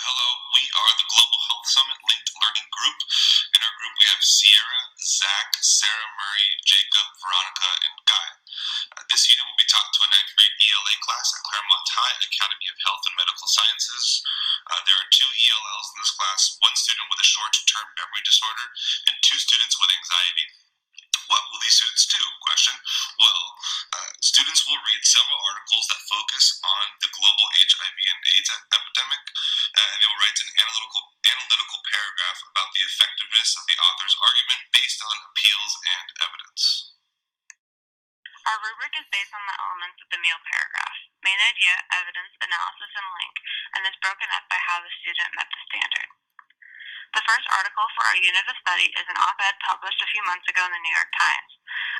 Hello, we are the Global Health Summit Linked Learning Group. In our group, we have Sierra, Zach, Sarah Murray, Jacob, Veronica, and Guy. This unit will be taught to a ninth grade ELA class at Claremont High Academy of Health and Medical Sciences. There are two ELLs in this class, one student with a short-term memory disorder and two students with anxiety. What will these students do? Question. Well, students will read several articles that focus on the global HIV and AIDS epidemic, and they will write an analytical paragraph about the effectiveness of the author's argument based on appeals and evidence. Our rubric is based on the elements of the meal paragraph: main idea, evidence, analysis, and link, and is broken up by how the student met the standard. The first article for our unit of study is an op-ed published a few months ago in the New York Times.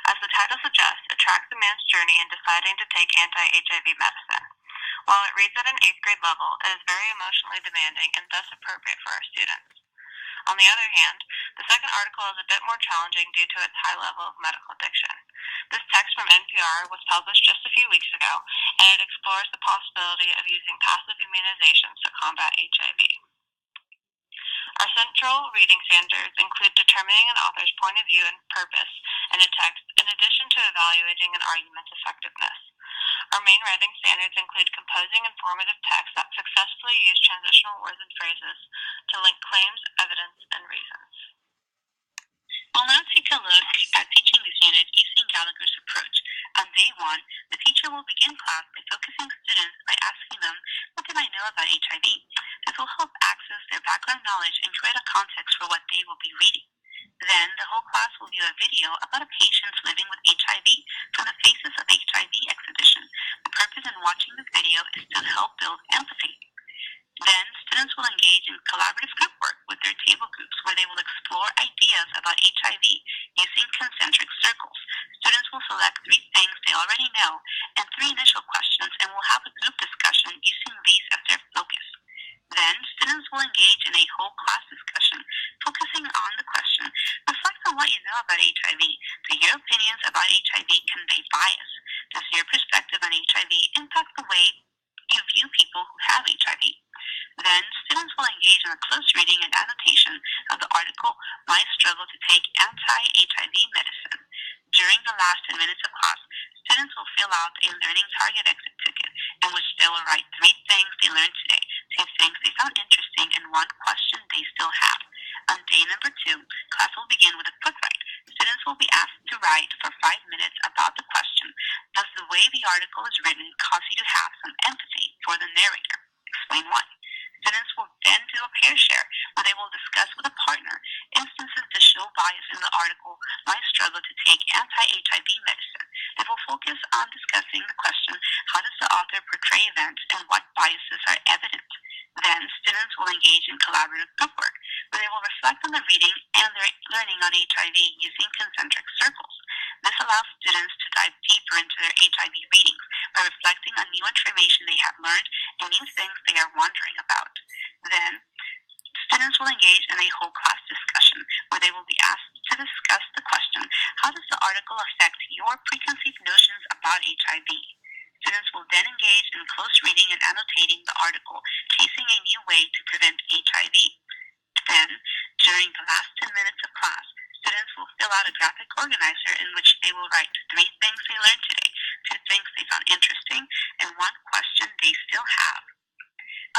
As the title suggests, it tracks a man's journey in deciding to take anti-HIV medicine. While it reads at an 8th grade level, it is very emotionally demanding and thus appropriate for our students. On the other hand, the second article is a bit more challenging due to its high level of medical diction. This text from NPR was published just a few weeks ago, and it explores the possibility of using passive immunizations to combat HIV. Our central reading standards include determining an author's point of view and purpose in a text, in addition to evaluating an argument's effectiveness. Our main writing standards include composing informative text that successfully use transitional words and phrases to link claims, evidence, and reasons. We'll now take a look at teaching this unit using Gallagher's approach. On day 1, the teacher will begin class by focusing students by asking them what they might know about HIV. This will help access their background knowledge and create a context for what they will be reading. Then, the whole class will view a video about a patient living with HIV from the Faces of HIV exhibition. The purpose in watching this video is to help build empathy. Then, students will engage in collaborative group work with their table groups where they will explore ideas about HIV using concentric circles. Students will select 3 things they already know and 3 initial questions and will have a group discussion using these as their focus. Then, students will engage in a whole class discussion focusing on the question, reflect on what you know about HIV. Do your opinions about HIV convey bias? Does your perspective on HIV impact the way you view people who have HIV? Then, students will engage in a close reading and annotation of the article, My Struggle to Take Anti-HIV Medicine. During the last 10 minutes of class, students will fill out a learning target exit ticket in which they will write 3 things they learned today, 2 things they found interesting, and 1 question they still have. On day number 2, class will begin with a quick write. Students will be asked to write for 5 minutes about the question, does the way the article is written cause you to have some empathy for the narrator? Explain why. Students will then do a pair share where they will discuss with a partner instances that show bias in the article, My Struggle to Take Anti-HIV Medicine. It will focus on discussing the question, how does the author portray events and what biases are evident? Then, students will engage in collaborative group work where they will reflect on the reading and their learning on HIV using concentric circles. This allows students to dive deeper into their HIV readings by reflecting on new information they have learned and new things they are wondering about. Then, students will engage in a whole class discussion where they will be asked to discuss the question, how does the article affect your preconceived notions about HIV? Students will then engage in close reading and annotating the article, Chasing a New Way to Prevent HIV. Then, during the last 10 minutes of class, students will fill out a graphic organizer in which they will write 3 things they learned today, 2 things they found interesting, and 1 question they still have.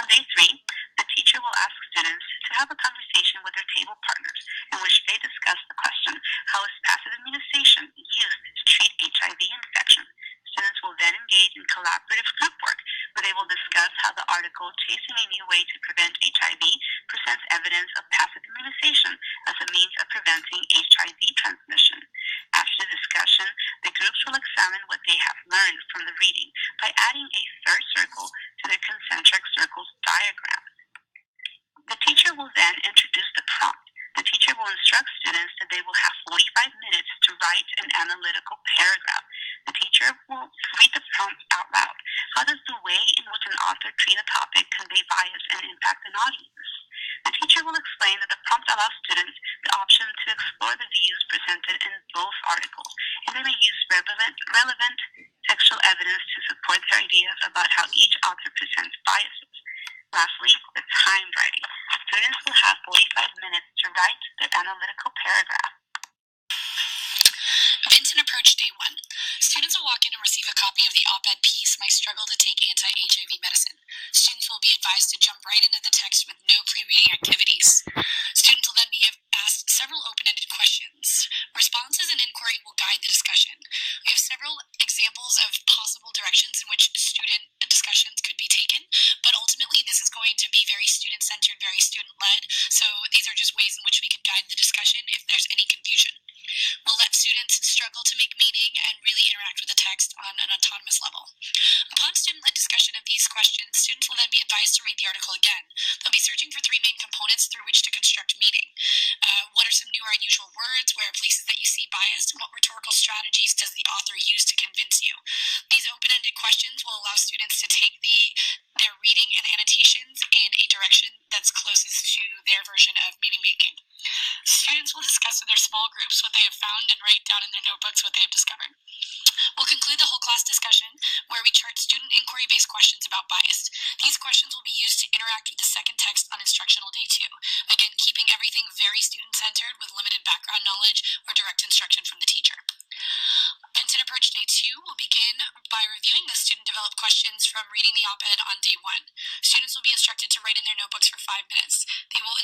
On day 3, the teacher will ask students to have a conversation with their table partners in which they discuss the question, how is passive immunization used to treat HIV infection? Students will then engage in collaborative group work where they will discuss how the article Chasing a New Way to Prevent HIV presents evidence of passive immunization as a means of preventing HIV transmission. After the discussion, the groups will examine what they have learned from the reading by adding a 3rd circle to their concentric circles diagram. The teacher will then introduce the prompt. The teacher will instruct students that they will have 45 minutes to write an analytical paragraph. The teacher will read the prompt out loud. How does the way in which an author treats a topic convey bias and impact an audience? The teacher will explain that the prompt allows students the option to explore the views presented in both articles, and they may use relevant textual evidence to support their ideas about how each author presents biases. Lastly, the timed writing. Students will have 45 minutes to write their analytical paragraph. Vincent approached day one. Students will walk in and receive a copy of the op-ed piece, My Struggle to Take Anti-HIV Medicine. Students will be advised to jump right into the text with no pre-reading activities. Students will then be asked several open-ended questions. Responses and inquiry will guide the discussion. We have several examples of possible directions in which student discussions could be taken, but ultimately this is going to be very student-centered, very student-led, so these are just ways in which we could guide the discussion if there's any confusion. We'll let students struggle to make meaning and really interact with the text on an autonomous level. Upon student-led discussion of these questions, students will then be advised to read the article again. They'll be searching for three main components through which to construct meaning. What are some new or unusual words? Where are places that you see bias? And what rhetorical strategies does the author use to convince you? These open-ended questions will allow students to take their reading and annotations in a direction that's closest to their version of meaning making. Students will discuss in their small groups what they have found and write down in their notebooks what they have discovered. We'll conclude the whole class discussion where we chart student inquiry-based questions about bias. These questions will be used to interact with the second text on instructional day 2. Again, keeping everything very student-centered with limited background knowledge or direct instruction from the teacher. Vincent Approach Day 2 will begin by reviewing the student-developed questions from reading the op-ed on day 1. Students will be instructed to write in their notebooks for 5 minutes. They will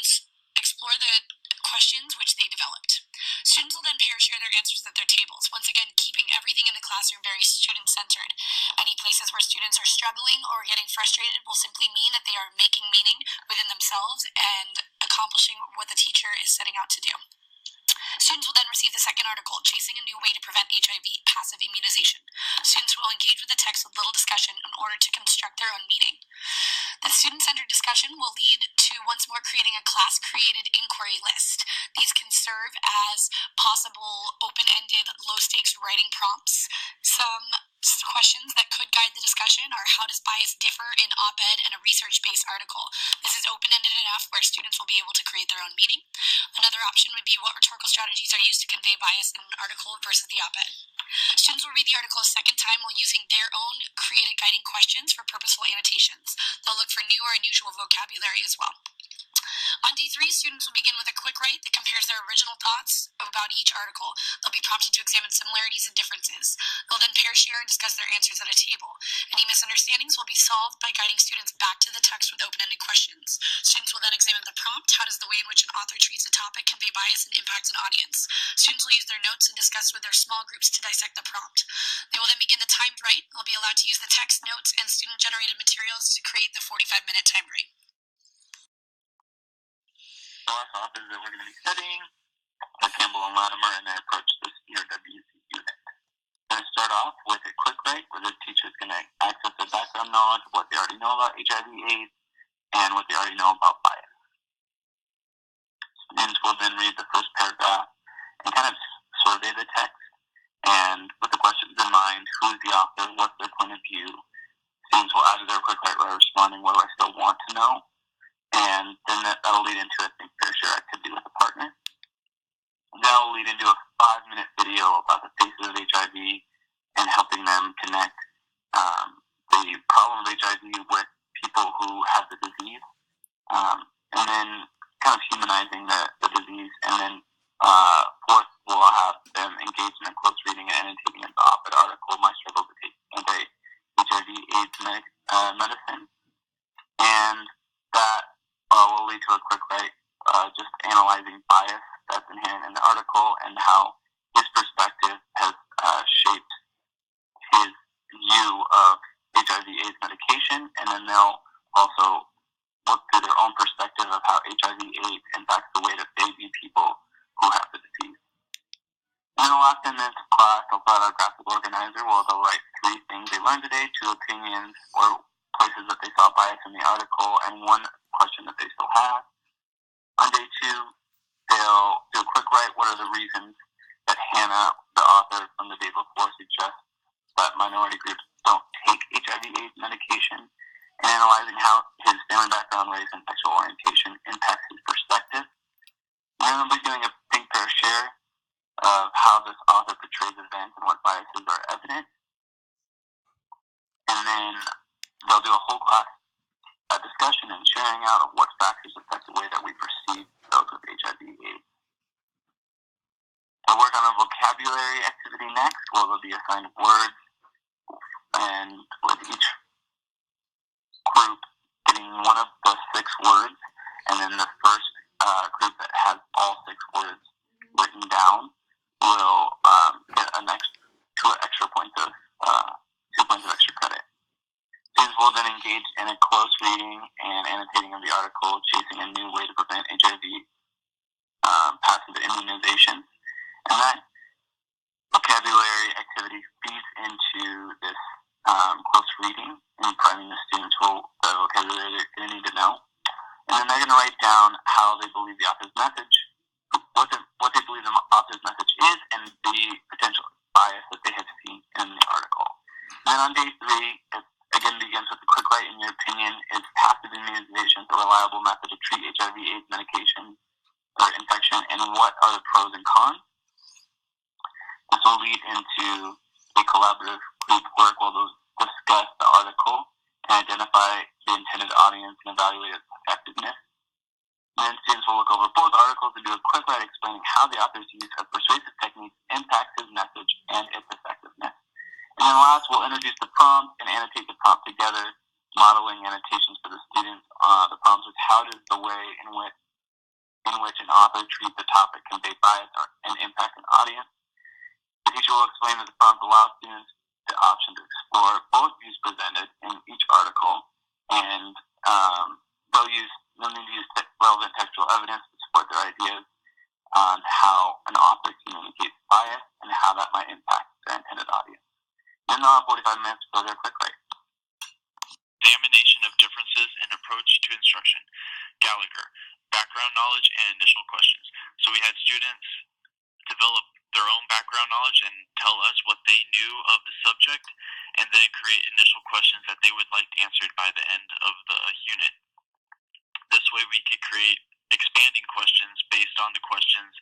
explore the questions which they developed. Students will then pair share their answers at their tables, once again keeping everything in the classroom very student-centered. Any places where students are struggling or getting frustrated will simply mean that they are making meaning within themselves and accomplishing what the teacher is setting out to do. Students will then receive the second article, Chasing a New Way to Prevent HIV, Passive Immunization. Students will engage with the text with little discussion in order to construct their own meaning. The student-centered discussion will lead to once more creating a class-created inquiry list. These can serve as possible open-ended, low-stakes writing prompts. Some questions that could guide the discussion are how does bias differ in op-ed and a research-based article? This is open-ended enough where students will be able to create their own meaning. Another option would be what rhetorical strategies are used to convey bias in an article versus the op-ed. Students will read the article a second time while using their own created guiding questions for purposeful annotations. They'll look for new or unusual vocabulary as well. On day 3, students will begin with a quick write that compares their original thoughts about each article. They'll be prompted to examine similarities and differences. They'll then pair share and discuss their answers at a table. Any misunderstandings will be solved by guiding students back to the text with open-ended questions. Students will then examine the prompt. How does the way in which an author treats a topic convey bias and impact an audience? Students will use their notes and discuss with their small groups to dissect the prompt. They will then begin the timed write. They'll be allowed to use the text, notes, and student-generated materials to create the 45-minute timed write. The last authors that we're going to be studying are Campbell and Latimer, and they approach this ERWC unit. We're going to start off with a quick write where the teacher is going to access their background knowledge, what they already know about HIV/AIDS, and what they already know about bias. Students will then read the first paragraph and kind of survey the text, and with the questions in mind, who's the author, what's their point of view. Students will add to their quick write by responding, what do I still want to know? And then that'll lead into a think, pair, share activity with a partner. That'll lead into a 5-minute video about the faces of HIV and helping them connect the problem of HIV with people who have the disease, and then kind of humanizing the disease. And then fourth, we'll have them engage in a close reading and annotating the op-ed article, My Struggle to Take Anti-HIV/AIDS Medicine. And that will lead to a quick write just analyzing bias that's inherent in the article and how his perspective has shaped his view of HIV/AIDS medication, and then they'll also look through their own perspective of how HIV/AIDS impacts the way that they view people who have the disease. And in the last 10 minutes of class, they'll fill out a graphic organizer where they'll write 3 things they learned today, 2 opinions or places that they saw bias in the article, and 1 question that they still have. On day 2, they'll do a quick write. What are the reasons that Hannah, the author from the day before, suggests that minority groups don't take HIV/AIDS medication, and analyzing how his family background, race, and sexual orientation impacts his perspective. And then they'll be doing a think, pair, share of how this author portrays events and what biases are evident. And then they'll do a whole class discussion and sharing out of what factors affect the way that we perceive those with HIV/AIDS. We'll work on a vocabulary activity next, where there'll be assigned words, and with each group getting one of the 6 words, and then the first group that has all 6 words written down will get 2 extra points of 2 points of extra credit. Students will then engage in a close reading and annotating of the article, Chasing a New Way to Prevent HIV, passing the immunization. And that vocabulary activity feeds into this close reading and priming the students for the vocabulary they're going to need to know. And then they're going to write down how they believe the author's message, what they believe the author's message is, and the potential bias that they have seen in the article. And then on day 3, it again begins with a quick write. In your opinion, is passive immunization a reliable method to treat HIV/AIDS medication or infection, and what are the pros and cons? This will lead into a collaborative group work where they'll discuss the article and identify the intended audience and evaluate its effectiveness. And then students will look over both articles and do a quick write explaining how the author's use of persuasive techniques impacts his message and its effectiveness. And then last, we'll introduce the prompt and annotate the prompt together, modeling annotations for the students. The prompt is, how does the way in which an author treats the topic convey bias and impact an audience? The teacher will explain that the prompt allows students the option to explore both views presented in each article, and they'll need to use relevant textual evidence to support their ideas on how an author communicates bias and how that might impact their intended audience. Then they'll have 45 minutes for their quick write. Examination of differences in approach to instruction. Gallagher, background knowledge and initial questions. So we had students develop their own background knowledge and tell us what they knew of the subject, and then create initial questions that they would like answered by the end of the unit. This way we could create expanding questions based on the questions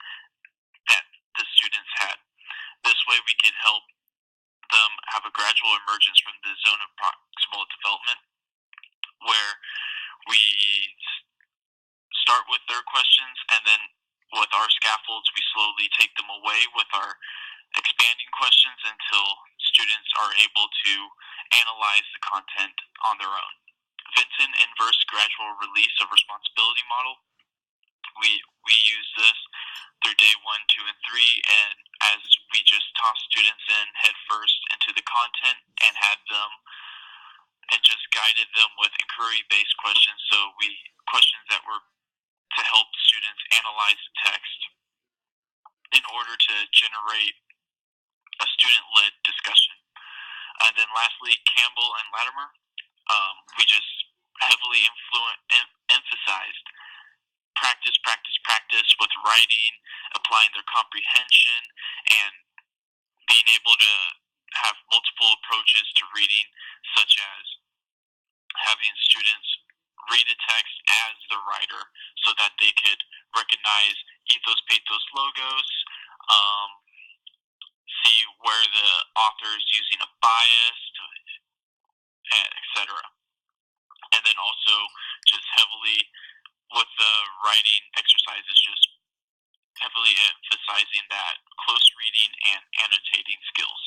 that the students had. This way we could help them have a gradual emergence from the zone of proximal development, where we start with their questions, and then with our scaffolds we slowly take them away with our expanding questions until students are able to analyze the content on their own. Vinton inverse gradual release of responsibility model. We use this through day 1, 2, and 3, and as we just toss students in head first into the content and had them and just guided them with inquiry-based questions. So questions that were to help students analyze the text in order to generate a student-led discussion. And then lastly, Campbell and Latimer, we just heavily emphasized practice with writing, applying their comprehension, and being able to have multiple approaches to reading, such as having students read a text as the writer so that they could recognize ethos, pathos, logos, see where the author is using a bias, etc. And then also just heavily with the writing exercises, just heavily emphasizing that close reading and annotating skills.